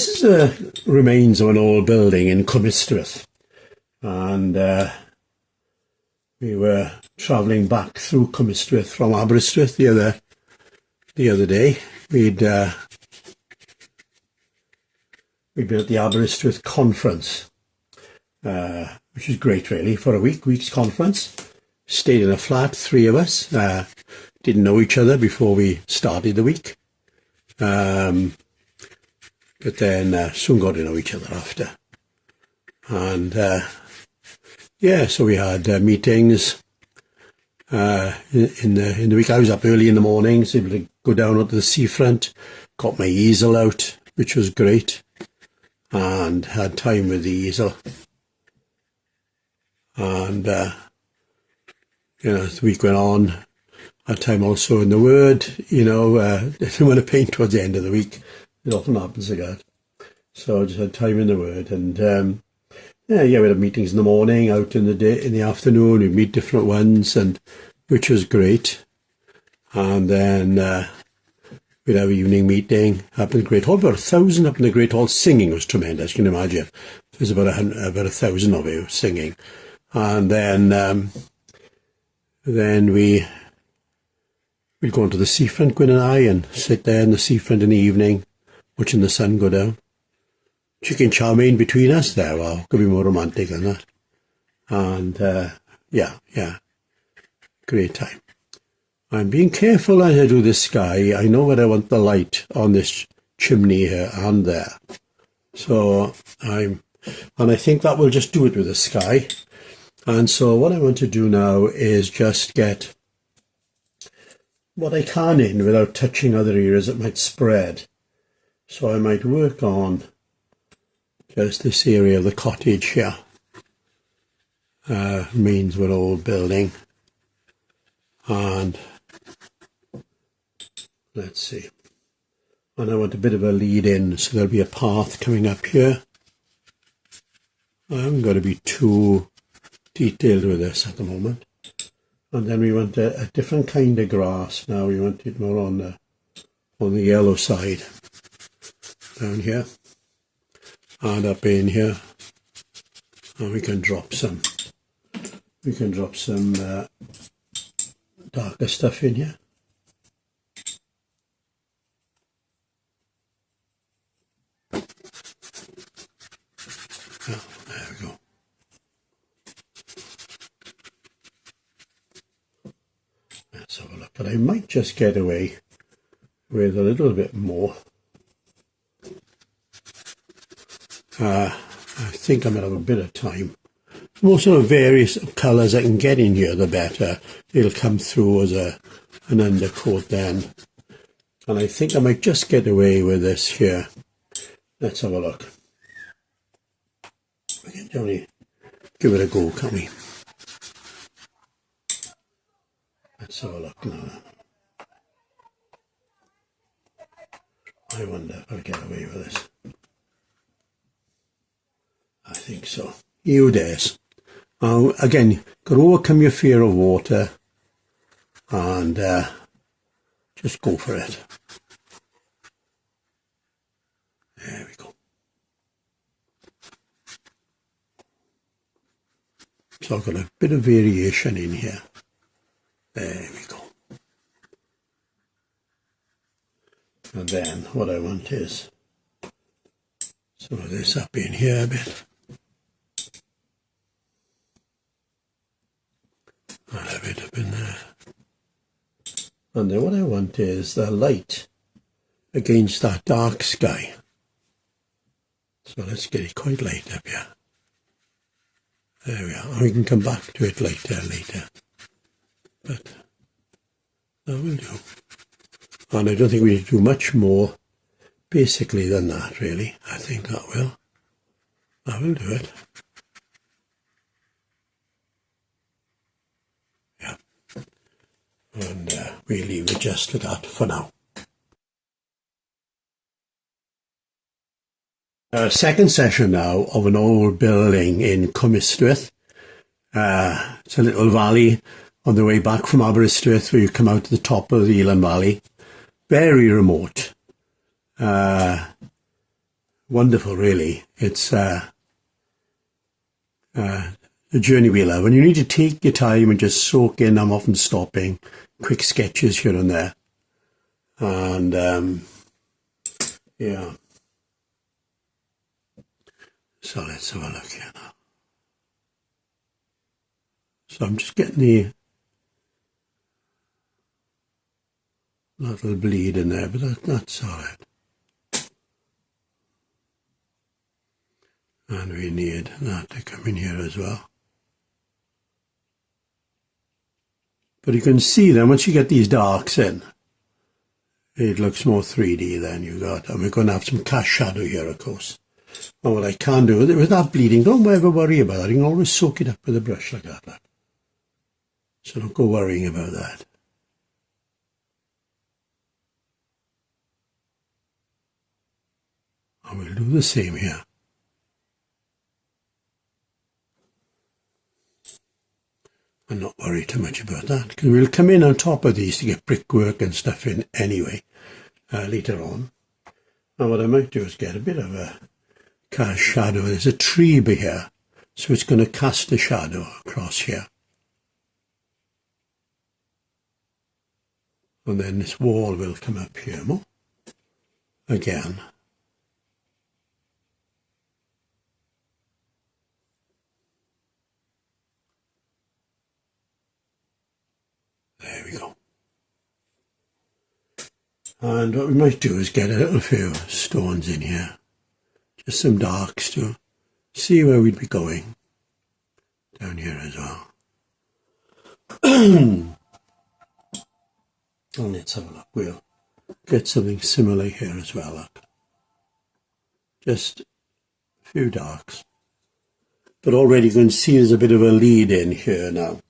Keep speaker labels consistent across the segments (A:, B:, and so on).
A: This is the remains of an old building in Cwmystwyth, and we were travelling back through Cwmystwyth from Aberystwyth the other day. We'd been at the Aberystwyth conference, which was great really, for a week's conference. Stayed in a flat, three of us. Didn't know each other before we started the week. But then soon got to know each other after. And yeah, so we had meetings in the week. I was up early in the mornings, able to go down onto the seafront, got my easel out, which was great, and had time with the easel. And you know, as the week went on, had time also in the Word. You know, didn't want to paint towards the end of the week. It often happens like that. So I just had time in the Word, and yeah, we had meetings in the morning, out in the afternoon. We'd meet different ones, and which was great. And then we'd have an evening meeting up in the Great Hall. About 1,000 up in the Great Hall. Singing was tremendous. You can imagine. There's about 1,000 of you singing, and then we'd go onto the seafront, Gwyn and I, and sit there in the seafront in the evening, watching the sun go down. Chicken chow mein between us there. Well, could be more romantic than that. And yeah, great time. I'm being careful as I do this sky. I know where I want the light on this chimney here and there. So I think that will just do it with the sky. And so what I want to do now is just get what I can in without touching other areas that might spread. So I might work on just this area of the cottage here. Remains of an old building. And let's see. And I want a bit of a lead in, so there'll be a path coming up here. I haven't got to be too detailed with this at the moment. And then we want a different kind of grass now. We want it more on the yellow side. Down here. And up in here. And we can drop some darker stuff in here. Oh, there we go. Let's have a look. But I might just get away with a little bit more. I think I'm going to have a bit of time. The more sort of various colours I can get in here, the better. It'll come through as an undercoat then. And I think I might just get away with this here. Let's have a look. We can only give it a go, can't we? Let's have a look now. I wonder if I'll get away with this. I think so. You dares. Again, got to overcome your fear of water and just go for it. There we go. So I've got a bit of variation in here. There we go. And then what I want is some of this up in here a bit. I'll have it up in there. And then what I want is the light against that dark sky. So let's get it quite light up here. There we are. And we can come back to it later. But that will do. And I don't think we need to do much more basically than that, really. I think that will do it. Yeah. And we leave it just at that for now. Second session now of an old building in Cwmystwyth. It's a little valley on the way back from Aberystwyth where you come out to the top of the Elan Valley. Very remote. wonderful, really. It's a journey we love, and you need to take your time and just soak in. I'm often stopping, quick sketches here and there, and yeah. So let's have a look here now. So I'm just getting the little bleed in there, but that's all right. And we need that to come in here as well. But you can see then, once you get these darks in, it looks more 3D then you got. And we're going to have some cast shadow here, of course. And what I can do with that bleeding, don't ever worry about that. You can always soak it up with a brush like that. Look. So don't go worrying about that. And we'll do the same here. And not worry too much about that, because we'll come in on top of these to get brickwork and stuff in anyway later on. And what I might do is get a bit of a cast shadow. There's a tree by here, so it's going to cast a shadow across here. And then this wall will come up here more again. There we go. And what we might do is get a little few stones in here. Just some darks to see where we'd be going. Down here as well. And let's have a look. We'll get something similar here as well. Look. Just a few darks. But already you can see there's a bit of a lead in here now.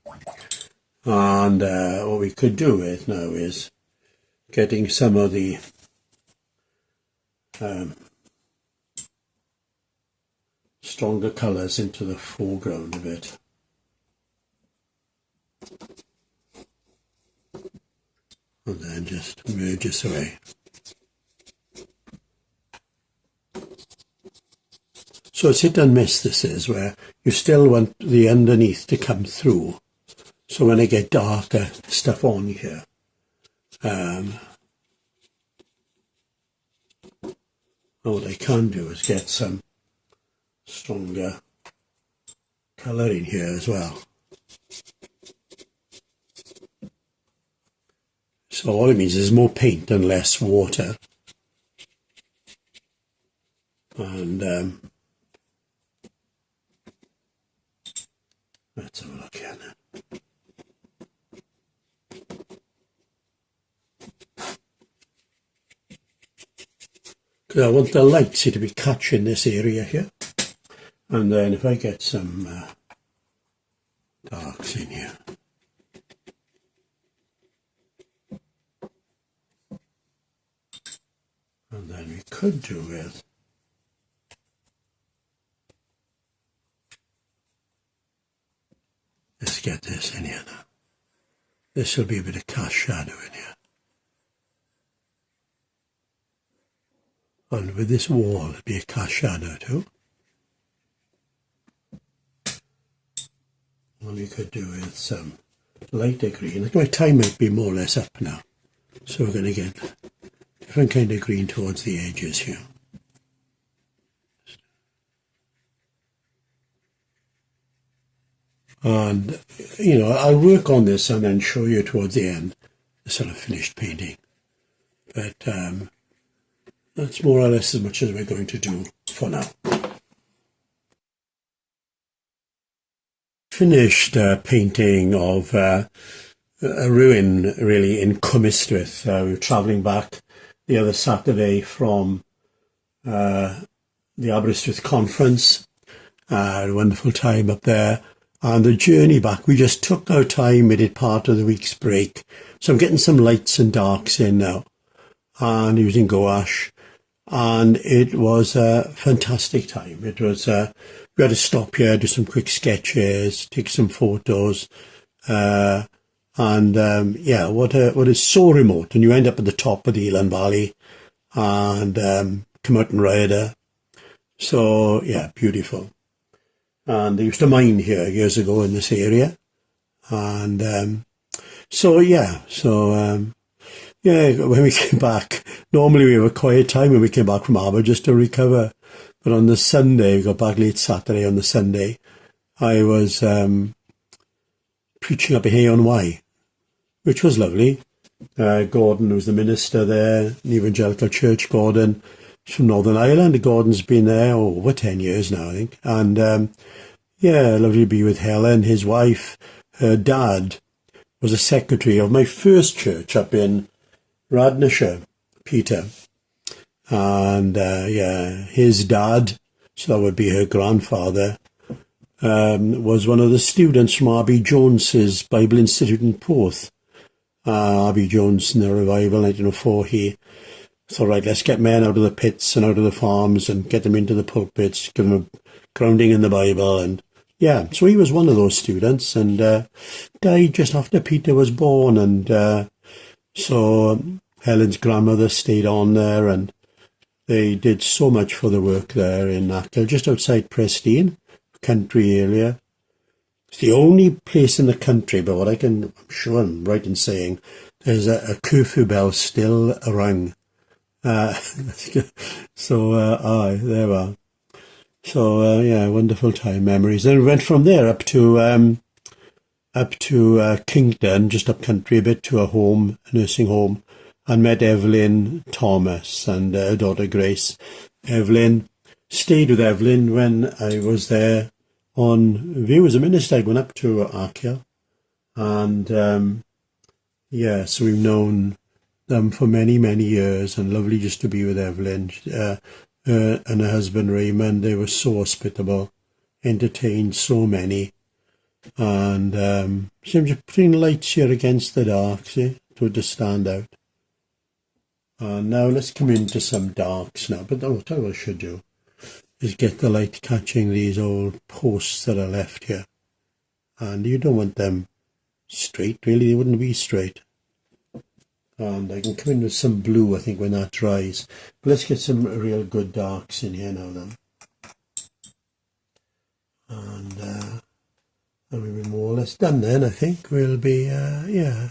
A: And what we could do with now is getting some of the stronger colours into the foreground a bit. And then just merge this away. So it's hit and miss, this is, where you still want the underneath to come through. So when I get darker stuff on here, what I can do is get some stronger colour in here as well. So all it means is more paint and less water. And let's have a look here now. Because I want the light to be catching this area here. And then if I get some darks in here. And then we could do with let's get this in here now. This will be a bit of cast shadow in here. And with this wall, it'll be a cast shadow too. And we could do with some lighter green. My time might be more or less up now. So we're going to get different kind of green towards the edges here. And, you know, I'll work on this and then show you towards the end the sort of finished painting. But that's more or less as much as we're going to do for now. Finished painting of a ruin, really, in Cwmystwyth. We were travelling back the other Saturday from the Aberystwyth conference. Had a wonderful time up there. And the journey back, we just took our time, made it part of the week's break. So I'm getting some lights and darks in now. And using gouache. And it was a fantastic time. It was, we had to stop here, do some quick sketches, take some photos. Yeah, what is so remote. And you end up at the top of the Elan Valley and come out and ride So, yeah, beautiful. And they used to mine here years ago in this area. And yeah, when we came back, normally we have a quiet time when we came back from harbour just to recover. But on the Sunday, we got back late Saturday. On the Sunday, I was preaching up here on Wye, which was lovely. Gordon, who's the minister there, an evangelical church, Gordon, from Northern Ireland. Gordon's been there over 10 years now, I think. And yeah, lovely to be with Helen, his wife. Her dad was a secretary of my first church up in Radnorshire, Peter. And yeah, his dad, so that would be her grandfather, was one of the students from R.B. Jones's Bible Institute in Porth. R.B. Jones in the revival, 1904, he thought, right, let's get men out of the pits and out of the farms and get them into the pulpits, give them a grounding in the Bible. And yeah, so he was one of those students, and died just after Peter was born. And so Helen's grandmother stayed on there, and they did so much for the work there in Achill, just outside Prestine, country area. It's the only place in the country, but I'm sure I'm right in saying, there's a curfew bell still rung. So, aye, there we are. So, yeah, wonderful time, memories. Then we went from there up to Kington, just up country a bit, to a nursing home, and met Evelyn Thomas and her daughter Grace. Stayed with Evelyn when I was there on view as a minister. I went up to Achill, and yeah, so we've known them for many, many years, and lovely just to be with Evelyn. And her husband Raymond, they were so hospitable, entertained so many, and seems to putting lights here against the dark, see, to stand out. And now let's come into some darks now, but I'll tell you what I should do, is get the light catching these old posts that are left here. And you don't want them straight, really, they wouldn't be straight. And I can come in with some blue, I think, when that dries. But let's get some real good darks in here now then. And we'll be more or less done then, I think. We'll be, yeah.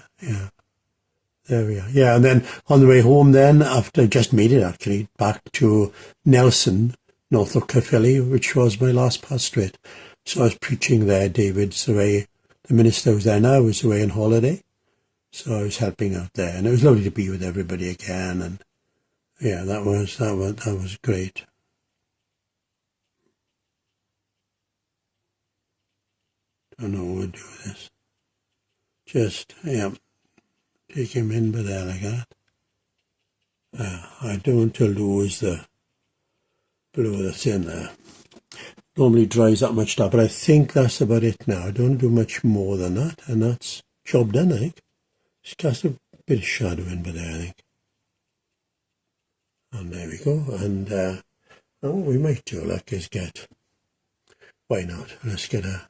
A: There we are. Yeah, and then on the way home then, after I just made it actually, back to Nelson, north of Caerphilly, which was my last pastorate. So I was preaching there. David's away, the minister who's there now was away on holiday. So I was helping out there, and it was lovely to be with everybody again. And yeah, that was great. Don't know what we'll do with this. Just, yeah, take him in by there like that. I don't want to lose the blue that's in there. Normally dries that much stuff, but I think that's about it now. I don't do much more than that, and that's job done, I think. Just cast a bit of shadow in by there, I think. And there we go. And what we might do, like, is get, why not? Let's get a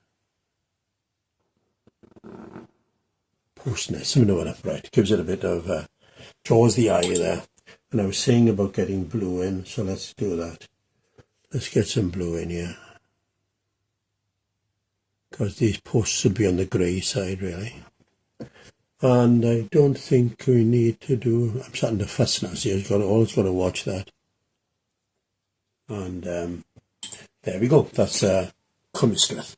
A: postnet, something like that, right? Gives it a bit of, draws the eye there. And I was saying about getting blue in, so let's do that. Let's get some blue in here. Because these posts would be on the grey side, really. And I don't think we need to do, I'm starting to fuss now, see, I've always got to watch that. And there we go, that's Cwmystwyth.